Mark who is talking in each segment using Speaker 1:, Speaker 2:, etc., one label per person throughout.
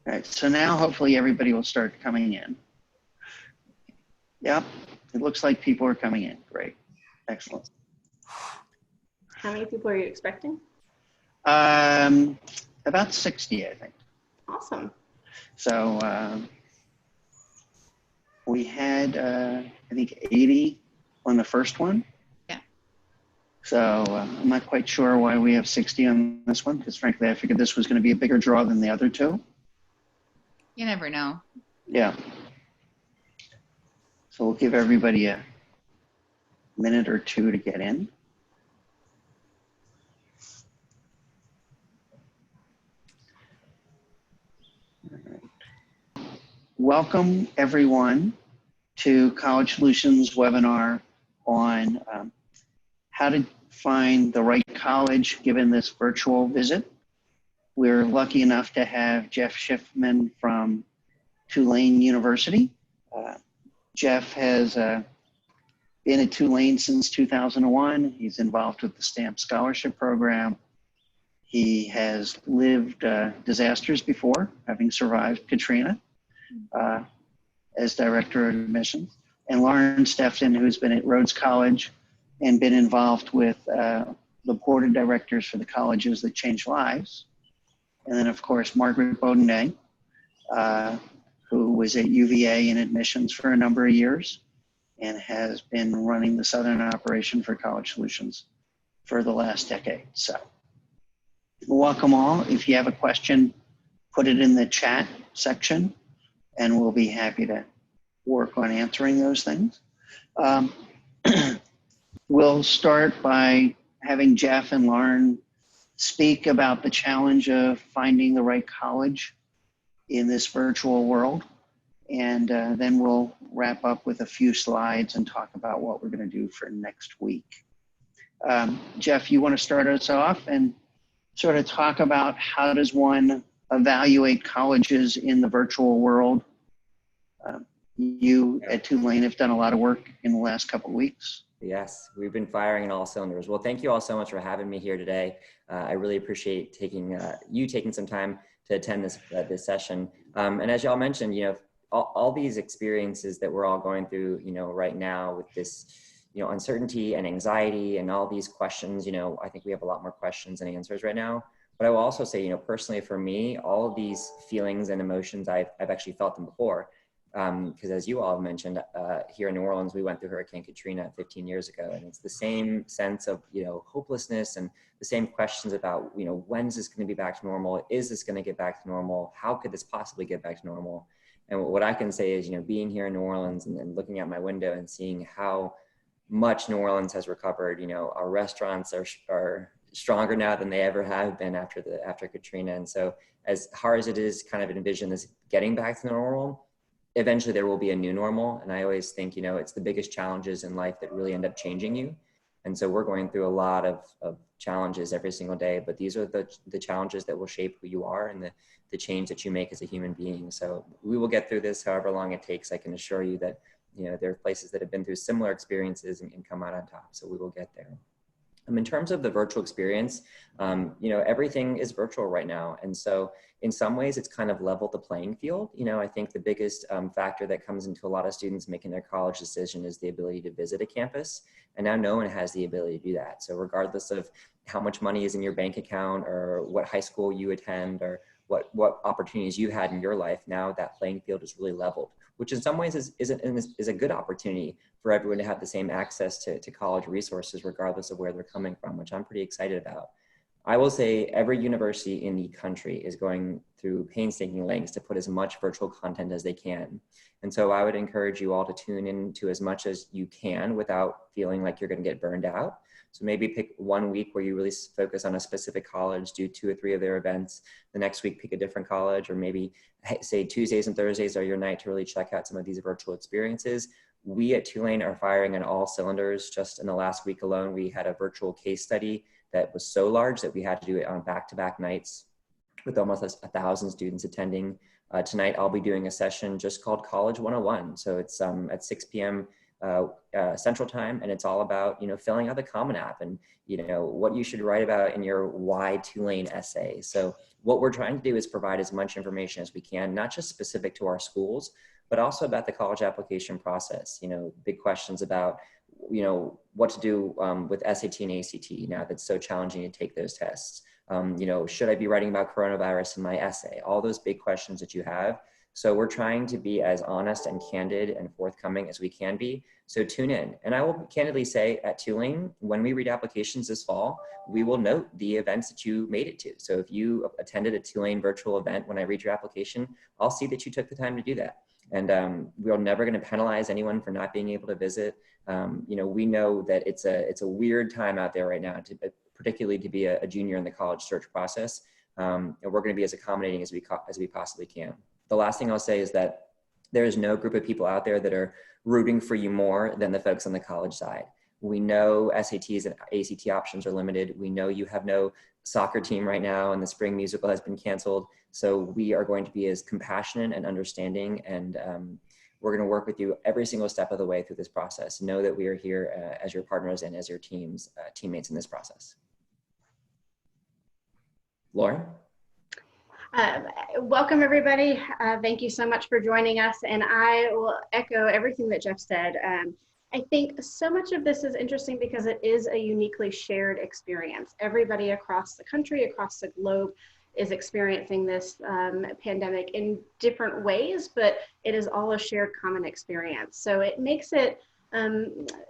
Speaker 1: All right, so now hopefully everybody will start coming in. Yep, it looks like people are coming in. Great, excellent.
Speaker 2: How many people are you expecting?
Speaker 1: About 60, I think.
Speaker 2: Awesome.
Speaker 1: So we had, I think, 80 on the first one.
Speaker 2: Yeah.
Speaker 1: So I'm not quite sure why we have 60 on this one, because frankly, I figured this was going to be a bigger draw than the other two.
Speaker 3: You never know.
Speaker 1: Yeah. So we'll give everybody a minute or two to get in. All right. Welcome, everyone, to College Solutions webinar on how to find the right college given this virtual visit. We're lucky enough to have Jeff Schiffman from Tulane University. Jeff has been at Tulane since 2001. He's involved with the STAMP Scholarship Program. He has lived disasters before, having survived Katrina as Director of Admissions. And Lauren Sefton, who's been at Rhodes College and been involved with the board of directors for the colleges that change lives. And then, of course, Margaret Bowdenay, who was at UVA in admissions for a number of years and has been running the Southern operation for College Solutions for the last decade. So welcome all. If you have a question, put it in the chat section and we'll be happy to work on answering those things. We'll start by having Jeff and Lauren speak about the challenge of finding the right college in this virtual world. And then we'll wrap up with a few slides and talk about what we're going to do for next week. Jeff, you want to start us off and sort of talk about how does one evaluate colleges in the virtual world? You at Tulane have done a lot of work in the last couple of weeks.
Speaker 4: Yes, we've been firing on all cylinders. Well, thank you all so much for having me here today. I really appreciate taking some time to attend this session. And as y'all mentioned, all these experiences that we're all going through, right now with this, uncertainty and anxiety and all these questions, I think we have a lot more questions than answers right now. But I will also say, personally for me, all of these feelings and emotions, I've actually felt them before. Because as you all mentioned, here in New Orleans, we went through Hurricane Katrina 15 years ago, and it's the same sense of, hopelessness and the same questions about, when's this going to be back to normal? Is this going to get back to normal? How could this possibly get back to normal? And what I can say is, being here in New Orleans and looking out my window and seeing how much New Orleans has recovered, our restaurants are stronger now than they ever have been after Katrina. And so as hard as it is kind of envision this getting back to normal, eventually there will be a new normal. And I always think, it's the biggest challenges in life that really end up changing you. And so we're going through a lot of challenges every single day, but these are the challenges that will shape who you are and the change that you make as a human being. So we will get through this however long it takes. I can assure you that, there are places that have been through similar experiences and come out on top. So we will get there. In terms of the virtual experience, everything is virtual right now. And so in some ways it's kind of leveled the playing field. I think the biggest factor that comes into a lot of students making their college decision is the ability to visit a campus. And now no one has the ability to do that. So regardless of how much money is in your bank account or what high school you attend or what opportunities you had in your life, now that playing field is really leveled, which in some ways is a good opportunity for everyone to have the same access to college resources, regardless of where they're coming from, which I'm pretty excited about. I will say every university in the country is going through painstaking lengths to put as much virtual content as they can. And so I would encourage you all to tune in to as much as you can without feeling like you're going to get burned out. So maybe pick one week where you really focus on a specific college, do 2 or 3 of their events. The next week, pick a different college, or maybe say Tuesdays and Thursdays are your night to really check out some of these virtual experiences. We at Tulane are firing on all cylinders. Just in the last week alone, we had a virtual case study that was so large that we had to do it on back-to-back nights with almost 1,000 students attending. Tonight, I'll be doing a session just called College 101. So it's at 6 p.m. Central Time, and it's all about, filling out the Common App and, what you should write about in your Why Tulane essay. So what we're trying to do is provide as much information as we can, not just specific to our schools, but also about the college application process. Big questions about, what to do with SAT and ACT now that's so challenging to take those tests. Should I be writing about coronavirus in my essay? All those big questions that you have. So we're trying to be as honest and candid and forthcoming as we can be. So tune in. And I will candidly say at Tulane, when we read applications this fall, we will note the events that you made it to. So if you attended a Tulane virtual event, when I read your application, I'll see that you took the time to do that. And we're never going to penalize anyone for not being able to visit. We know that it's a weird time out there right now, particularly to be a junior in the college search process. And we're going to be as accommodating as we possibly can. The last thing I'll say is that there is no group of people out there that are rooting for you more than the folks on the college side. We know SATs and ACT options are limited. We know you have no soccer team right now and the spring musical has been canceled. So we are going to be as compassionate and understanding, and we're going to work with you every single step of the way through this process. Know that we are here as your partners and as your teammates in this process. Lauren?
Speaker 2: Welcome, everybody. Thank you so much for joining us. And I will echo everything that Jeff said. I think so much of this is interesting because it is a uniquely shared experience. Everybody across the country, across the globe, is experiencing this pandemic in different ways, but it is all a shared common experience. So it makes it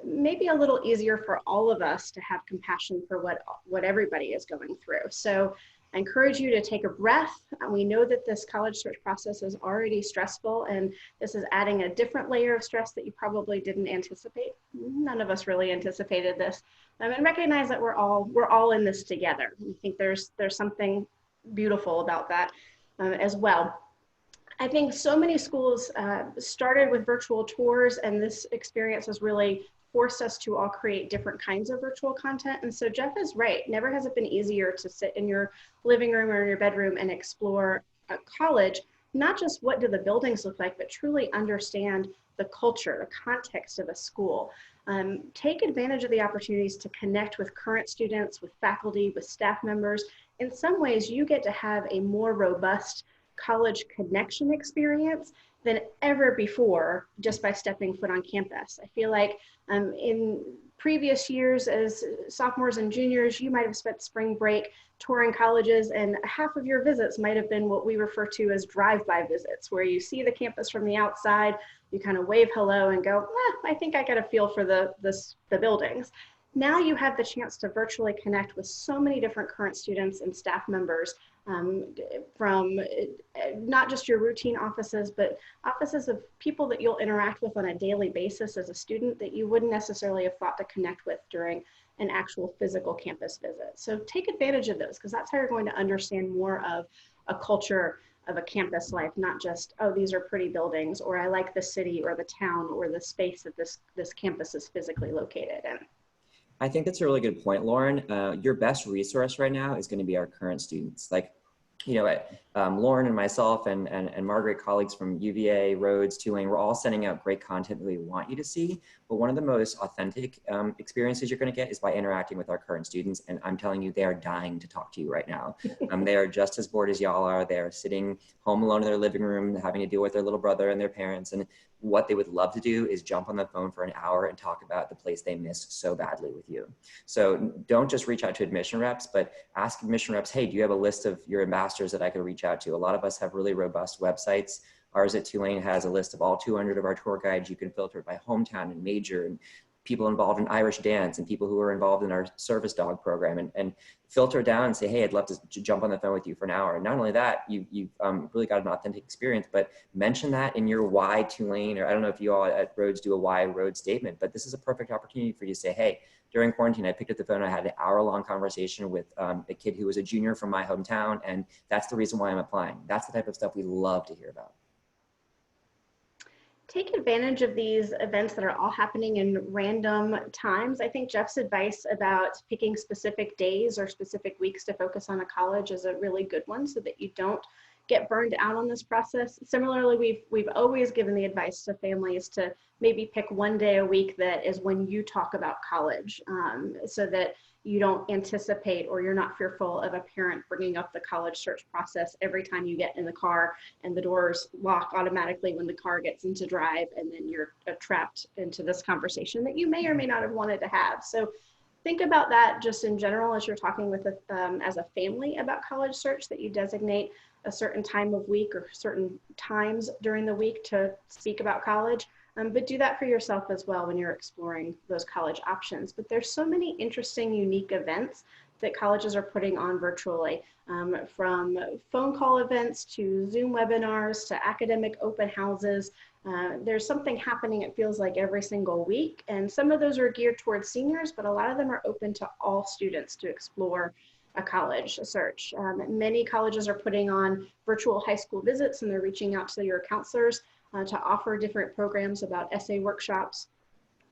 Speaker 2: maybe a little easier for all of us to have compassion for what everybody is going through. So I encourage you to take a breath. We know that this college search process is already stressful, and this is adding a different layer of stress that you probably didn't anticipate. None of us really anticipated this. And recognize that we're all in this together. I think there's something beautiful about that as well. I think so many schools started with virtual tours, and this experience has really forced us to all create different kinds of virtual content. And so Jeff is right. Never has it been easier to sit in your living room or in your bedroom and explore a college, not just what do the buildings look like, but truly understand the culture, the context of a school. Take advantage of the opportunities to connect with current students, with faculty, with staff members. In some ways, you get to have a more robust college connection experience than ever before just by stepping foot on campus. I feel like in previous years as sophomores and juniors, you might have spent spring break touring colleges, and half of your visits might have been what we refer to as drive-by visits, where you see the campus from the outside, you kind of wave hello and go, I think I got a feel for the buildings. Now you have the chance to virtually connect with so many different current students and staff members from not just your routine offices, but offices of people that you'll interact with on a daily basis as a student that you wouldn't necessarily have thought to connect with during an actual physical campus visit. So take advantage of those, because that's how you're going to understand more of a culture of a campus life, not just, oh, these are pretty buildings, or I like the city or the town or the space that this campus is physically located in.
Speaker 4: I think that's a really good point, Lauren. Your best resource right now is going to be our current students. Like, Lauren and myself and Margaret, colleagues from UVA, Rhodes, Tulane, we're all sending out great content that we want you to see. But one of the most authentic experiences you're going to get is by interacting with our current students. And I'm telling you, they are dying to talk to you right now. They are just as bored as y'all are. They are sitting home alone in their living room, having to deal with their little brother and their parents. And what they would love to do is jump on the phone for an hour and talk about the place they miss so badly with you. So don't just reach out to admission reps, but ask admission reps, hey, do you have a list of your ambassadors that I could reach out to? A lot of us have really robust websites. Ours at Tulane has a list of all 200 of our tour guides. You can filter it by hometown and major, and people involved in Irish dance, and people who are involved in our service dog program, and filter it down and say, hey, I'd love to jump on the phone with you for an hour. And not only that, you've really got an authentic experience, but mention that in your why Tulane, or I don't know if you all at Rhodes do a why Rhodes statement, but this is a perfect opportunity for you to say, hey, during quarantine, I picked up the phone, I had an hour-long conversation with a kid who was a junior from my hometown, and that's the reason why I'm applying. That's the type of stuff we love to hear about.
Speaker 2: Take advantage of these events that are all happening in random times. I think Jeff's advice about picking specific days or specific weeks to focus on a college is a really good one, so that you don't get burned out on this process. Similarly, we've always given the advice to families to maybe pick one day a week that is when you talk about college, so that you don't anticipate or you're not fearful of a parent bringing up the college search process every time you get in the car and the doors lock automatically when the car gets into drive, and then you're trapped into this conversation that you may or may not have wanted to have. So think about that just in general as you're talking with as a family about college search, that you designate a certain time of week or certain times during the week to speak about college. But do that for yourself as well when you're exploring those college options. But there's so many interesting, unique events that colleges are putting on virtually, from phone call events to Zoom webinars to academic open houses. There's something happening, it feels like, every single week. And some of those are geared towards seniors, but a lot of them are open to all students to explore a college search. Many colleges are putting on virtual high school visits, and they're reaching out to your counselors to offer different programs about essay workshops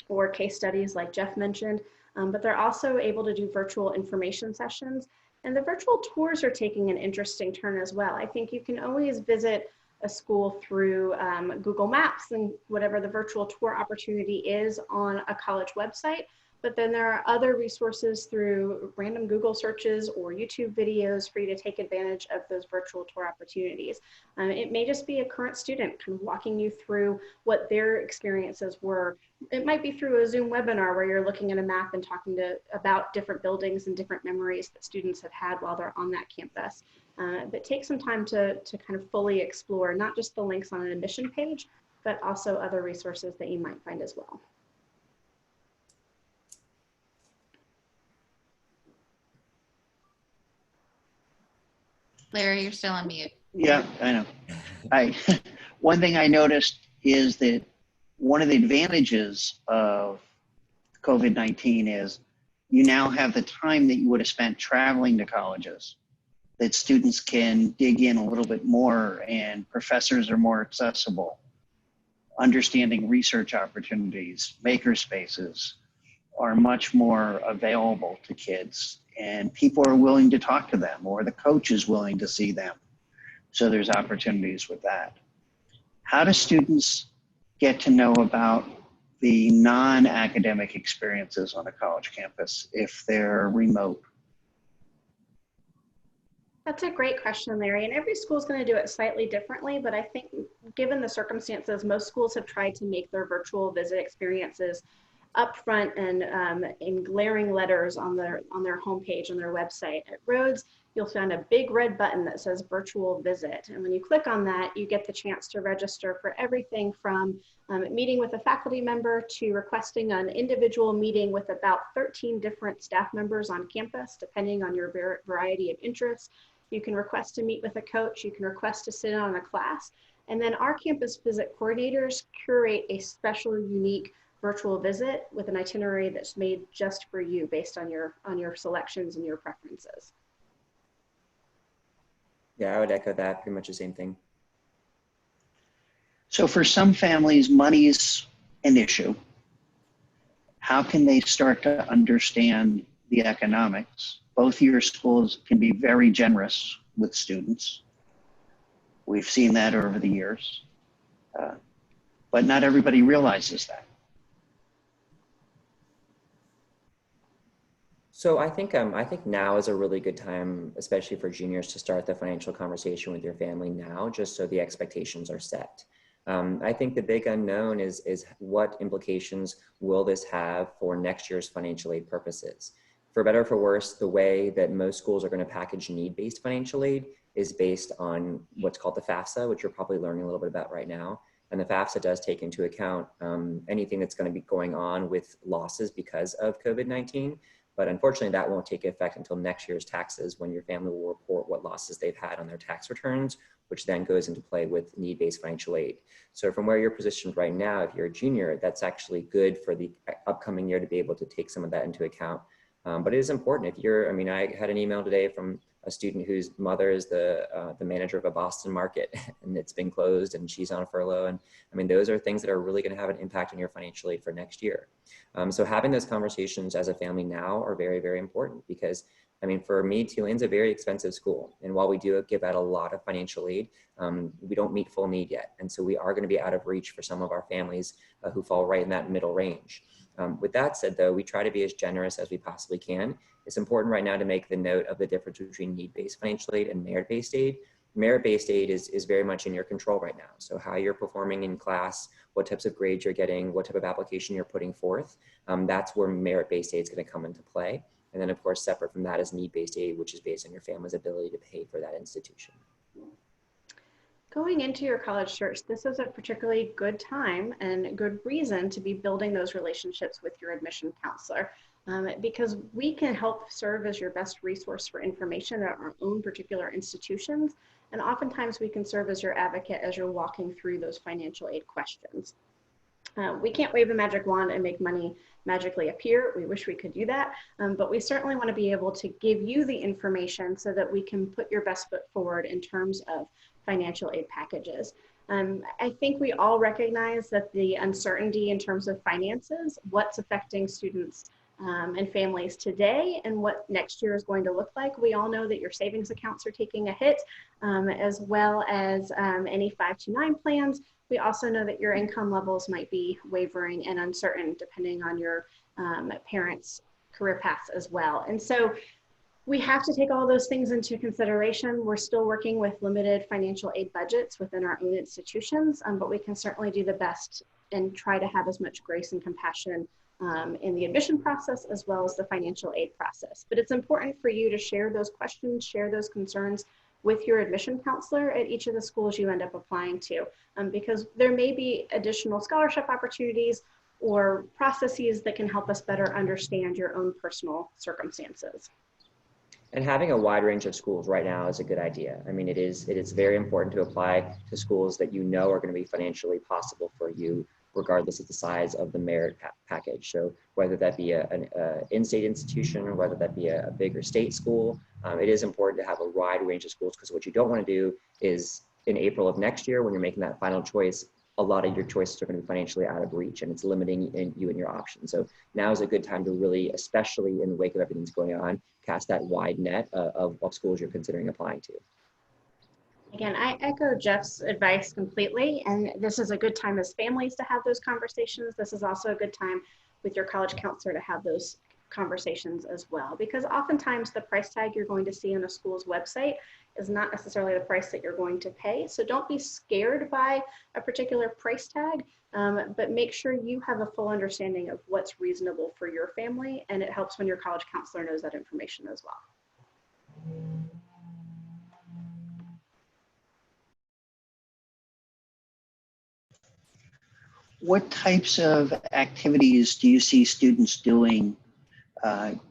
Speaker 2: or case studies like Jeff mentioned, but they're also able to do virtual information sessions. And the virtual tours are taking an interesting turn as well. I think you can always visit a school through Google Maps and whatever the virtual tour opportunity is on a college website. But then there are other resources through random Google searches or YouTube videos for you to take advantage of those virtual tour opportunities. It may just be a current student kind of walking you through what their experiences were. It might be through a Zoom webinar where you're looking at a map and talking about different buildings and different memories that students have had while they're on that campus. But take some time to kind of fully explore not just the links on an admission page, but also other resources that you might find as well.
Speaker 3: Larry, you're still on mute.
Speaker 1: Yeah, I know. One thing I noticed is that one of the advantages of COVID-19 is you now have the time that you would have spent traveling to colleges, that students can dig in a little bit more and professors are more accessible, understanding research opportunities, maker spaces are much more available to kids, and people are willing to talk to them, or the coach is willing to see them. So there's opportunities with that. How do students get to know about the non-academic experiences on a college campus if they're remote?
Speaker 2: That's a great question, Larry. And every school is going to do it slightly differently, but I think given the circumstances, most schools have tried to make their virtual visit experiences upfront and in glaring letters on their homepage, on their website. At Rhodes, you'll find a big red button that says virtual visit. And when you click on that, you get the chance to register for everything from meeting with a faculty member to requesting an individual meeting with about 13 different staff members on campus, depending on your variety of interests. You can request to meet with a coach. You can request to sit in on a class. And then our campus visit coordinators curate a special, unique virtual visit with an itinerary that's made just for you based on your selections and your preferences.
Speaker 4: Yeah, I would echo that, pretty much the same thing.
Speaker 1: So for some families, money's an issue. How can they start to understand the economics? Both of your schools can be very generous with students. We've seen that over the years, but not everybody realizes that.
Speaker 4: So I think now is a really good time, especially for juniors, to start the financial conversation with your family now, just so the expectations are set. I think the big unknown is what implications will this have for next year's financial aid purposes. For better or for worse, the way that most schools are going to package need-based financial aid is based on what's called the FAFSA, which you're probably learning a little bit about right now. And the FAFSA does take into account anything that's going to be going on with losses because of COVID-19. But unfortunately, that won't take effect until next year's taxes, when your family will report what losses they've had on their tax returns, which then goes into play with need-based financial aid. So from where you're positioned right now, if you're a junior, that's actually good for the upcoming year to be able to take some of that into account. But it is important. I had an email today from a student whose mother is the manager of a Boston market, and it's been closed and she's on furlough. And I mean, those are things that are really going to have an impact on your financial aid for next year. So having those conversations as a family now are very, very important, because I mean, for me, Tulane's a very expensive school. And while we do give out a lot of financial aid, we don't meet full need yet. And so we are going to be out of reach for some of our families who fall right in that middle range. With that said, though, we try to be as generous as we possibly can. It's important right now to make the note of the difference between need-based financial aid and merit-based aid. Merit-based aid is very much in your control right now. So how you're performing in class, what types of grades you're getting, what type of application you're putting forth, that's where merit-based aid is going to come into play. And then, of course, separate from that is need-based aid, which is based on your family's ability to pay for that institution.
Speaker 2: Going into your college search, this is a particularly good time and good reason to be building those relationships with your admission counselor, because we can help serve as your best resource for information at our own particular institutions. And oftentimes we can serve as your advocate as you're walking through those financial aid questions. We can't wave a magic wand and make money magically appear. We wish we could do that, but we certainly want to be able to give you the information so that we can put your best foot forward in terms of financial aid packages. I think we all recognize that the uncertainty in terms of finances, what's affecting students and families today and what next year is going to look like. We all know that your savings accounts are taking a hit, as well as any 529 plans. We also know that your income levels might be wavering and uncertain depending on your parents' career paths as well. And so we have to take all those things into consideration. We're still working with limited financial aid budgets within our own institutions, but we can certainly do the best and try to have as much grace and compassion in the admission process as well as the financial aid process. But it's important for you to share those questions, share those concerns with your admission counselor at each of the schools you end up applying to, because there may be additional scholarship opportunities or processes that can help us better understand your own personal circumstances.
Speaker 4: And having a wide range of schools right now is a good idea. I mean, it is very important to apply to schools that you know are going to be financially possible for you, regardless of the size of the merit package. So whether that be an in-state institution or whether that be a bigger state school, it is important to have a wide range of schools, because what you don't want to do is in April of next year, when you're making that final choice, a lot of your choices are going to be financially out of reach and it's limiting you and your options. So now is a good time to really, especially in the wake of everything that's going on, cast that wide net of schools you're considering applying to.
Speaker 2: Again, I echo Jeff's advice completely, and this is a good time as families to have those conversations. This is also a good time with your college counselor to have those conversations as well, because oftentimes the price tag you're going to see on a school's website is not necessarily the price that you're going to pay. So don't be scared by a particular price tag, but make sure you have a full understanding of what's reasonable for your family, and it helps when your college counselor knows that information as well.
Speaker 1: What types of activities do you see students doing,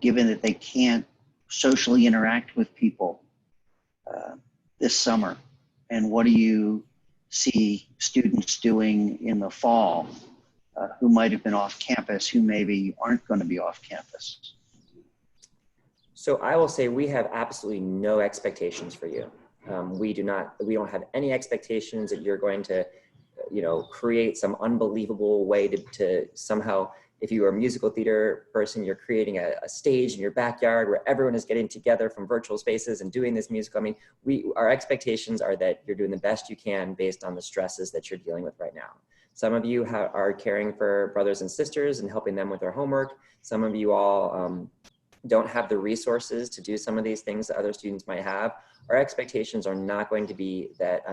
Speaker 1: given that they can't socially interact with people this summer? And what do you see students doing in the fall who might have been off campus, who maybe aren't going to be off campus?
Speaker 4: So I will say we have absolutely no expectations for you. We don't have any expectations that you're going to create some unbelievable way to somehow, if you are a musical theater person, you're creating a stage in your backyard where everyone is getting together from virtual spaces and doing this musical. I mean, our expectations are that you're doing the best you can based on the stresses that you're dealing with right now. Some of you are caring for brothers and sisters and helping them with their homework. Some of you all don't have the resources to do some of these things that other students might have. Our expectations are not going to be that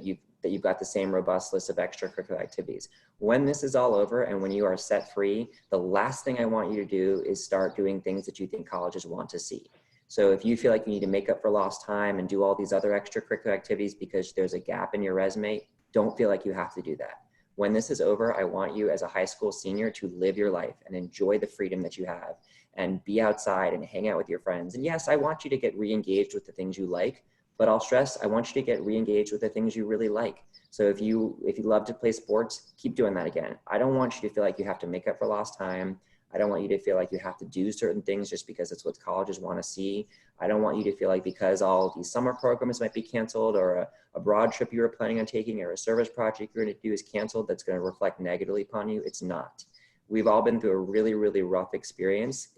Speaker 4: you've got the same robust list of extracurricular activities. When this is all over and when you are set free, the last thing I want you to do is start doing things that you think colleges want to see. So if you feel like you need to make up for lost time and do all these other extracurricular activities because there's a gap in your resume, don't feel like you have to do that. When this is over, I want you as a high school senior to live your life and enjoy the freedom that you have and be outside and hang out with your friends. And yes, I want you to get re-engaged with the things you like, but I'll stress, I want you to get re-engaged with the things you really like. So if you love to play sports, keep doing that again. I don't want you to feel like you have to make up for lost time. I don't want you to feel like you have to do certain things just because it's what colleges want to see. I don't want you to feel like because all these summer programs might be canceled or a broad trip you were planning on taking or a service project you're going to do is canceled, that's going to reflect negatively upon you. It's not. We've all been through a really, really rough experience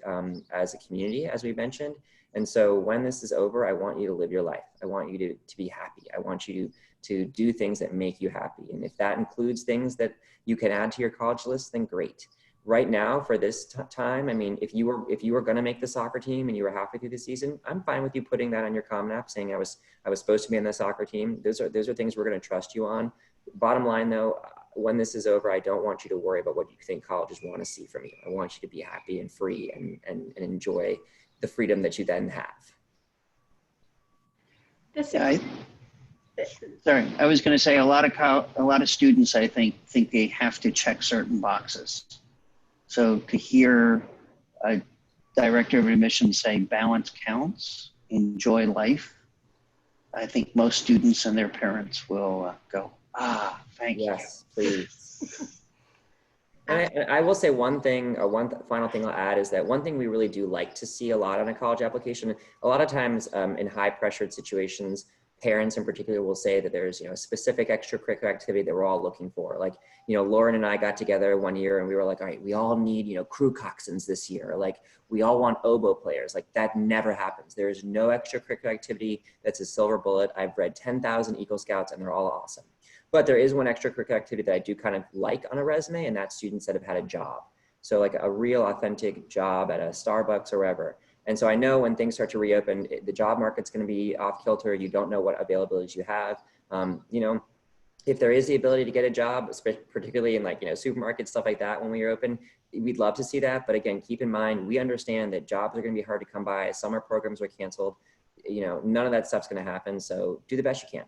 Speaker 4: as a community, as we mentioned. And so when this is over, I want you to live your life. I want you to be happy. I want you to do things that make you happy. And if that includes things that you can add to your college list, then great. Right now, for this time, I mean, if you were going to make the soccer team and you were halfway through the season, I'm fine with you putting that on your Common App, saying I was supposed to be on the soccer team. Those are things we're going to trust you on. Bottom line, though, when this is over, I don't want you to worry about what you think colleges want to see from you. I want you to be happy and free and enjoy the freedom that you then have.
Speaker 1: Sorry, I was going to say a lot of students, I think they have to check certain boxes. So to hear a director of admissions say balance counts, enjoy life, I think most students and their parents will go, thank you.
Speaker 4: Yes, please. And I will say one thing, or one final thing I'll add is that one thing we really do like to see a lot on a college application, a lot of times in high pressured situations, parents in particular will say that there's, a specific extracurricular activity that we're all looking for. Like, Lauren and I got together one year and we were like, all right, we all need, crew coxswains this year. Like, we all want oboe players. Like, that never happens. There is no extracurricular activity that's a silver bullet. I've read 10,000 Eagle Scouts and they're all awesome. But there is one extracurricular activity that I do kind of like on a resume, and that's students that have had a job. So like a real authentic job at a Starbucks or wherever. And so I know when things start to reopen, the job market's going to be off kilter. You don't know what availabilities you have. If there is the ability to get a job, particularly in like, supermarkets, stuff like that, when we are open, we'd love to see that. But again, keep in mind, we understand that jobs are going to be hard to come by. Summer programs are canceled. None of that stuff's going to happen. So do the best you can.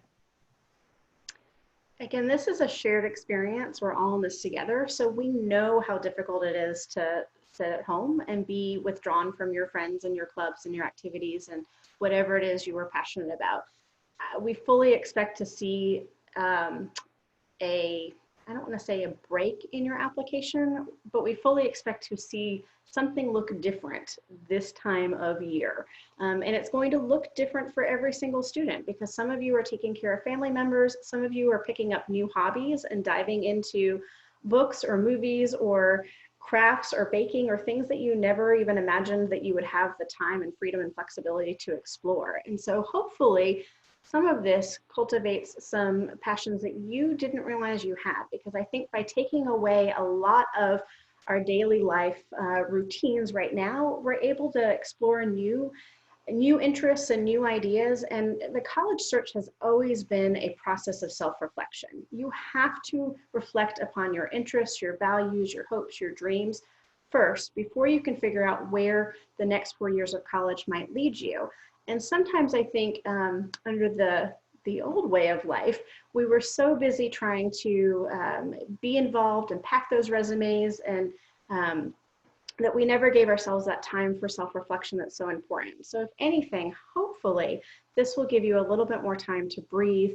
Speaker 2: Again, this is a shared experience. We're all in this together. So we know how difficult it is to sit at home and be withdrawn from your friends and your clubs and your activities and whatever it is you were passionate about. We fully expect to see I don't want to say a break in your application, but we fully expect to see something look different this time of year. And it's going to look different for every single student because some of you are taking care of family members, some of you are picking up new hobbies and diving into books or movies or crafts or baking or things that you never even imagined that you would have the time and freedom and flexibility to explore. And so hopefully some of this cultivates some passions that you didn't realize you had, because I think by taking away a lot of our daily life routines right now, we're able to explore new interests and new ideas. And the college search has always been a process of self-reflection. You have to reflect upon your interests, your values, your hopes, your dreams first, before you can figure out where the next 4 years of college might lead you. And sometimes I think under the old way of life, we were so busy trying to be involved and pack those resumes and that we never gave ourselves that time for self-reflection that's so important. So if anything, hopefully this will give you a little bit more time to breathe,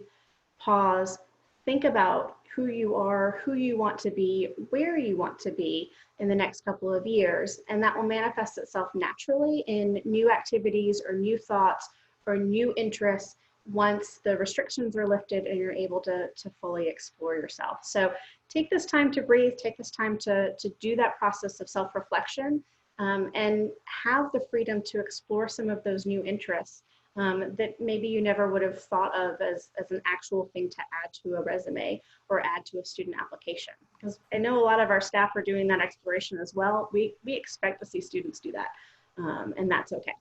Speaker 2: pause, think about who you are, who you want to be, where you want to be in the next couple of years. And that will manifest itself naturally in new activities or new thoughts or new interests once the restrictions are lifted and you're able to fully explore yourself. So take this time to breathe, take this time to do that process of self-reflection and have the freedom to explore some of those new interests that maybe you never would have thought of as an actual thing to add to a resume or add to a student application. Because I know a lot of our staff are doing that exploration as well. We expect to see students do that, and that's okay.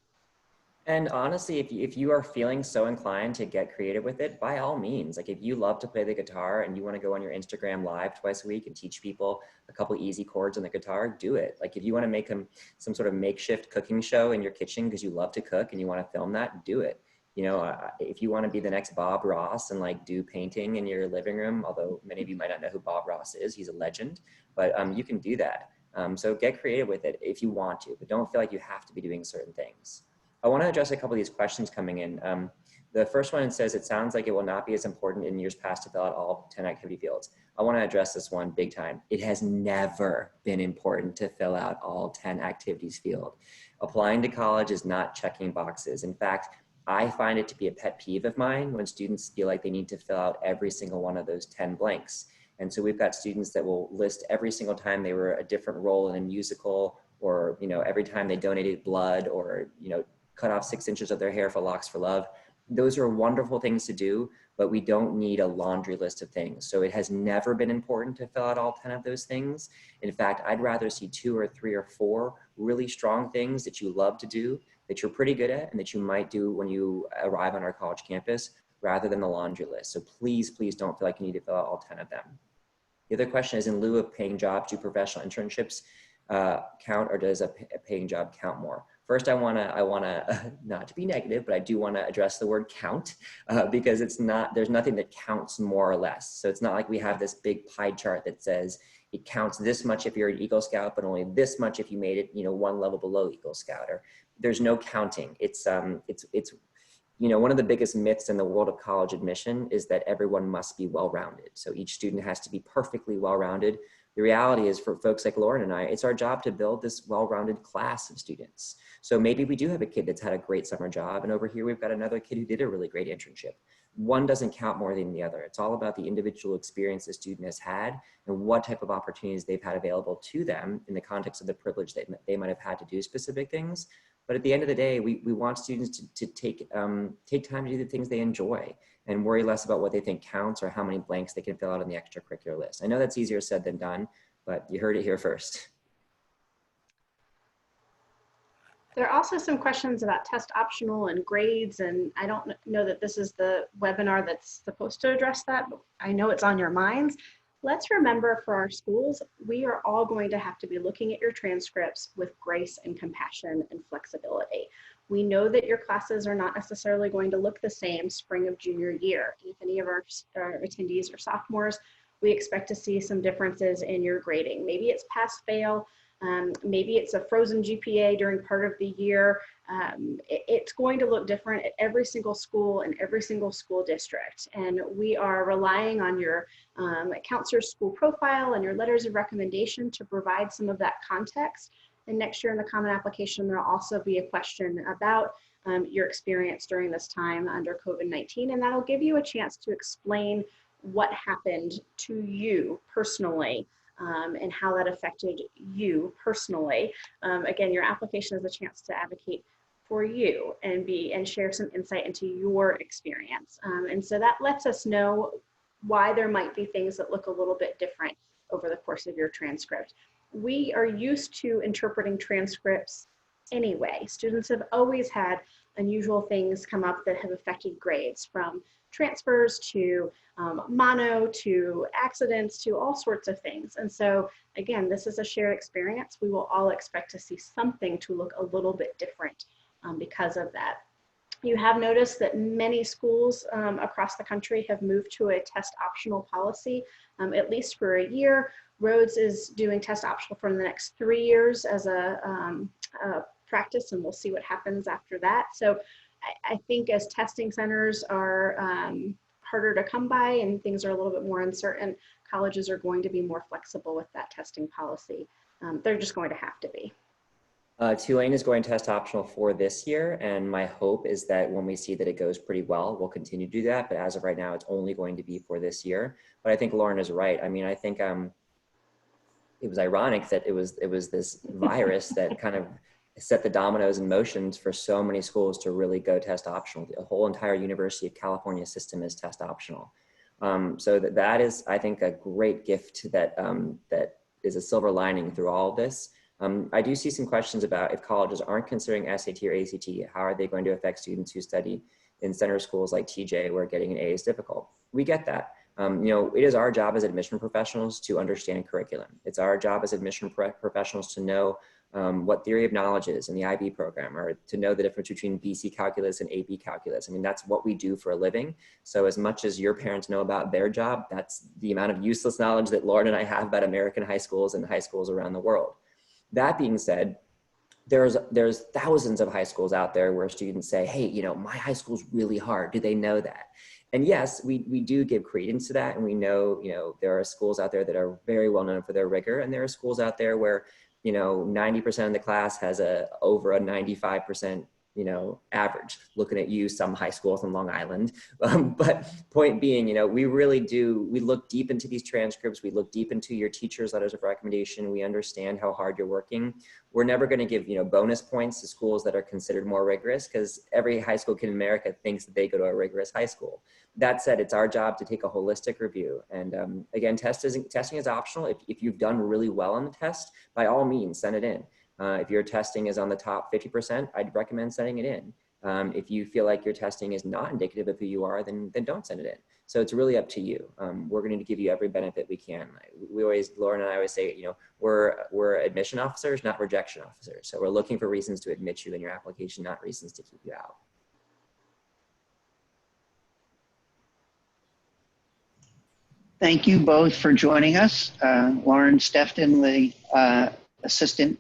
Speaker 4: And honestly, if you are feeling so inclined to get creative with it, by all means, like if you love to play the guitar and you want to go on your Instagram live twice a week and teach people a couple easy chords on the guitar, do it. Like if you want to make some sort of makeshift cooking show in your kitchen because you love to cook and you want to film that, do it. If you want to be the next Bob Ross and like do painting in your living room, although many of you might not know who Bob Ross is, he's a legend, but you can do that. So get creative with it if you want to, but don't feel like you have to be doing certain things. I want to address a couple of these questions coming in. The first one says, it sounds like it will not be as important in years past to fill out all 10 activity fields. I want to address this one big time. It has never been important to fill out all 10 activities field. Applying to college is not checking boxes. In fact, I find it to be a pet peeve of mine when students feel like they need to fill out every single one of those 10 blanks. And so we've got students that will list every single time they were a different role in a musical, or every time they donated blood, or cut off 6 inches of their hair for Locks for Love. Those are wonderful things to do, but we don't need a laundry list of things. So it has never been important to fill out all 10 of those things. In fact, I'd rather see 2 or 3 or 4 really strong things that you love to do, that you're pretty good at, and that you might do when you arrive on our college campus, rather than the laundry list. So please, please don't feel like you need to fill out all 10 of them. The other question is, in lieu of paying jobs, do professional internships count, or does a paying job count more? First, I wanna not to be negative, but I do wanna address the word count because there's nothing that counts more or less. So it's not like we have this big pie chart that says it counts this much if you're an Eagle Scout, but only this much if you made it, one level below Eagle Scout. Or there's no counting. It's one of the biggest myths in the world of college admission is that everyone must be well-rounded. So each student has to be perfectly well-rounded. The reality is, for folks like Lauren and I, it's our job to build this well-rounded class of students. So maybe we do have a kid that's had a great summer job, and over here we've got another kid who did a really great internship. One doesn't count more than the other. It's all about the individual experience the student has had and what type of opportunities they've had available to them in the context of the privilege that they might have had to do specific things. But at the end of the day, we want students to take time to do the things they enjoy and worry less about what they think counts or how many blanks they can fill out on the extracurricular list. I know that's easier said than done, but you heard it here first.
Speaker 2: There are also some questions about test optional and grades, and I don't know that this is the webinar that's supposed to address that, but I know it's on your minds. Let's remember, for our schools, we are all going to have to be looking at your transcripts with grace and compassion and flexibility. We know that your classes are not necessarily going to look the same spring of junior year. If any of our attendees are sophomores, we expect to see some differences in your grading. Maybe it's pass fail, maybe it's a frozen GPA during part of the year. It's going to look different at every single school and every single school district. And we are relying on your counselor's school profile and your letters of recommendation to provide some of that context. And next year in the Common Application, there'll also be a question about your experience during this time under COVID-19, and that'll give you a chance to explain what happened to you personally and how that affected you personally. Again, your application is a chance to advocate for you and share some insight into your experience. And so that lets us know why there might be things that look a little bit different over the course of your transcript. We are used to interpreting transcripts anyway. Students have always had unusual things come up that have affected grades, from transfers to mono to accidents to all sorts of things. And so again, this is a shared experience. We will all expect to see something to look a little bit different because of that. You have noticed that many schools across the country have moved to a test optional policy, at least for a year. Rhodes is doing test optional for the next 3 years as a practice, and we'll see what happens after that. So I think as testing centers are harder to come by and things are a little bit more uncertain, colleges are going to be more flexible with that testing policy. They're just going to have to be.
Speaker 4: Tulane is going test optional for this year, and my hope is that when we see that it goes pretty well, we'll continue to do that. But as of right now, it's only going to be for this year. But I think Lauren is right. I mean, I think it was ironic that it was this virus that kind of set the dominoes in motion for so many schools to really go test optional. The whole entire University of California system is test optional. So that is, I think, a great gift that is a silver lining through all of this. I do see some questions about, if colleges aren't considering SAT or ACT, how are they going to affect students who study in center schools like TJ where getting an A is difficult? We get that. It is our job as admission professionals to understand curriculum. It's our job as admission professionals to know what theory of knowledge is in the IB program, or to know the difference between BC calculus and AB calculus. I mean, that's what we do for a living. So as much as your parents know about their job, that's the amount of useless knowledge that Lauren and I have about American high schools and high schools around the world. That being said, there's thousands of high schools out there where students say, hey, my high school's really hard. Do they know that? And yes, we do give credence to that. And we know, there are schools out there that are very well known for their rigor. And there are schools out there where, 90% of the class has over a 95% average, looking at you, some high schools in Long Island. But point being, we really do, we look deep into these transcripts. We look deep into your teacher's letters of recommendation. We understand how hard you're working. We're never going to give, bonus points to schools that are considered more rigorous, because every high school kid in America thinks that they go to a rigorous high school. That said, it's our job to take a holistic review. And again, testing is optional. If you've done really well on the test, by all means, send it in. If your testing is on the top 50%, I'd recommend sending it in. If you feel like your testing is not indicative of who you are, then don't send it in. So it's really up to you. We're going to give you every benefit we can. Lauren and I always say, we're admission officers, not rejection officers. So we're looking for reasons to admit you in your application, not reasons to keep you out.
Speaker 1: Thank you both for joining us. Lauren Sefton, the Assistant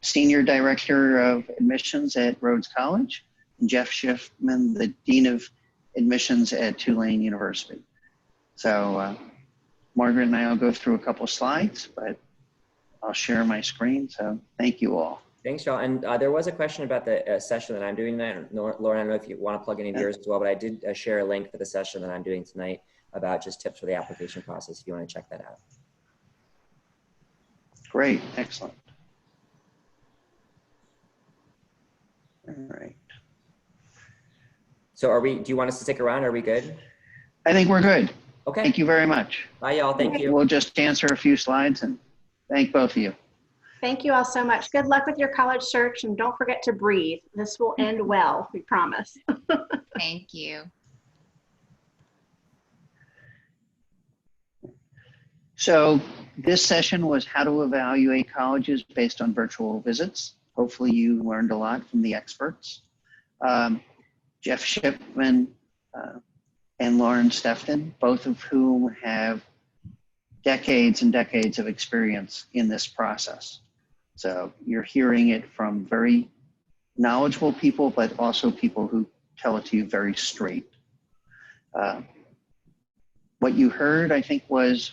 Speaker 1: Senior Director of Admissions at Rhodes College, and Jeff Schiffman, the Dean of Admissions at Tulane University. So Margaret and I will go through a couple slides, but I'll share my screen. So thank you all.
Speaker 4: Thanks, y'all. And there was a question about the session that I'm doing tonight. Lauren, I don't know if you want to plug any of yours as well, but I did share a link for the session that I'm doing tonight about just tips for the application process, if you want to check that out.
Speaker 1: Great, excellent. All right.
Speaker 4: So do you want us to stick around? Are we good?
Speaker 1: I think we're good.
Speaker 4: Okay.
Speaker 1: Thank you very much.
Speaker 4: Bye, y'all. Thank you.
Speaker 1: We'll just answer a few slides and thank both of you.
Speaker 2: Thank you all so much. Good luck with your college search, and don't forget to breathe. This will end well, we promise.
Speaker 3: Thank you.
Speaker 1: So this session was how to evaluate colleges based on virtual visits. Hopefully you learned a lot from the experts. Jeff Schiffman and Lauren Sefton, both of whom have decades and decades of experience in this process. So you're hearing it from very knowledgeable people, but also people who tell it to you very straight. What you heard, I think, was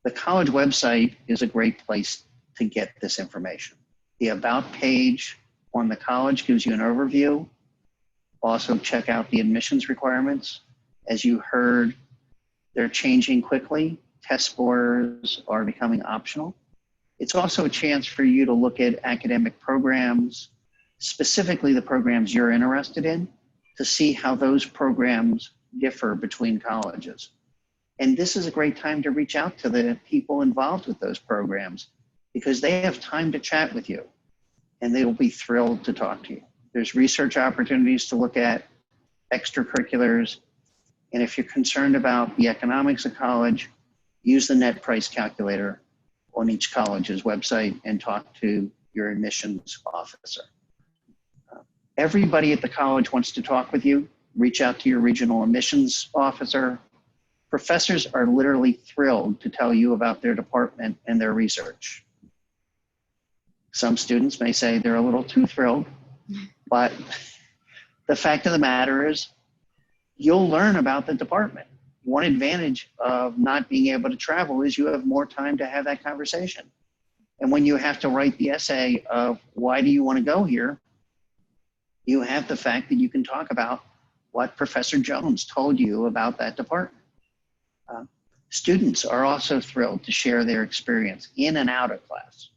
Speaker 1: the college website is a great place to get this information. The About page on the college gives you an overview. Also check out the admissions requirements. As you heard, they're changing quickly. Test scores are becoming optional. It's also a chance for you to look at academic programs, specifically the programs you're interested in, to see how those programs differ between colleges. And this is a great time to reach out to the people involved with those programs, because they have time to chat with you and they will be thrilled to talk to you. There's research opportunities to look at, extracurriculars, and if you're concerned about the economics of college, use the net price calculator on each college's website and talk to your admissions officer. Everybody at the college wants to talk with you. Reach out to your regional admissions officer. Professors are literally thrilled to tell you about their department and their research. Some students may say they're a little too thrilled, but the fact of the matter is you'll learn about the department. One advantage of not being able to travel is you have more time to have that conversation. And when you have to write the essay of why do you want to go here, you have the fact that you can talk about what Professor Jones told you about that department. Students are also thrilled to share their experience in and out of class.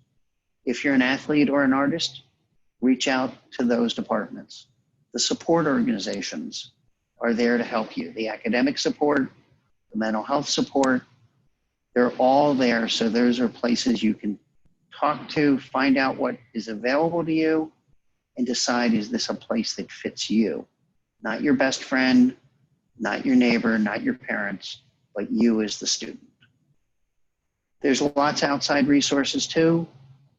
Speaker 1: If you're an athlete or an artist, reach out to those departments. The support organizations are there to help you. The academic support, the mental health support, they're all there. So those are places you can talk to, find out what is available to you, and decide, is this a place that fits you? Not your best friend, not your neighbor, not your parents, but you as the student. There's lots of outside resources too.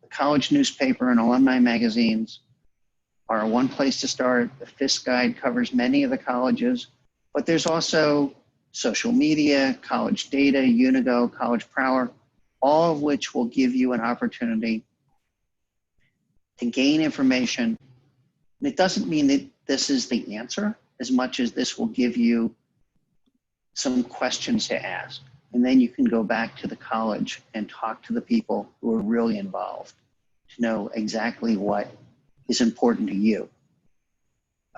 Speaker 1: The college newspaper and alumni magazines are one place to start. The FISC guide covers many of the colleges, but there's also social media, college data, Unigo, College Prowler, all of which will give you an opportunity to gain information. And it doesn't mean that this is the answer as much as this will give you some questions to ask. And then you can go back to the college and talk to the people who are really involved to know exactly what is important to you.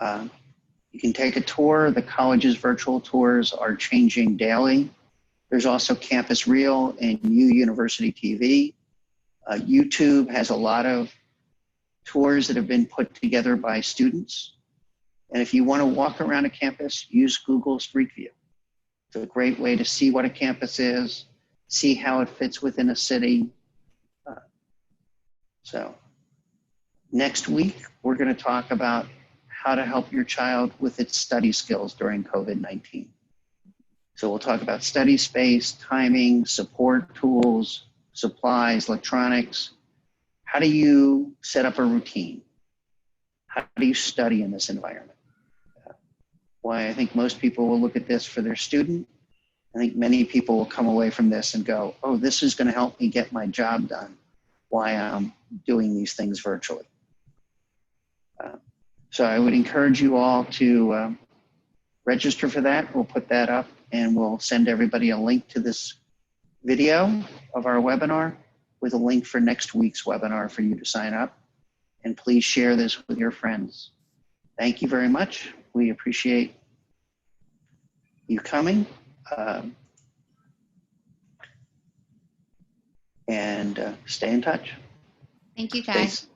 Speaker 1: You can take a tour. The college's virtual tours are changing daily. There's also Campus Reel and U University TV. YouTube has a lot of tours that have been put together by students. And if you want to walk around a campus, use Google Street View. It's a great way to see what a campus is, see how it fits within a city. So next week, we're going to talk about how to help your child with its study skills during COVID-19. So we'll talk about study space, timing, support tools, supplies, electronics. How do you set up a routine? How do you study in this environment? Why I think most people will look at this for their student. I think many people will come away from this and go, oh, this is going to help me get my job done while I'm doing these things virtually. So I would encourage you all to register for that. We'll put that up and we'll send everybody a link to this video of our webinar with a link for next week's webinar for you to sign up. And please share this with your friends. Thank you very much. We appreciate you coming. And stay in touch.
Speaker 3: Thank you, Ty.
Speaker 1: Stay,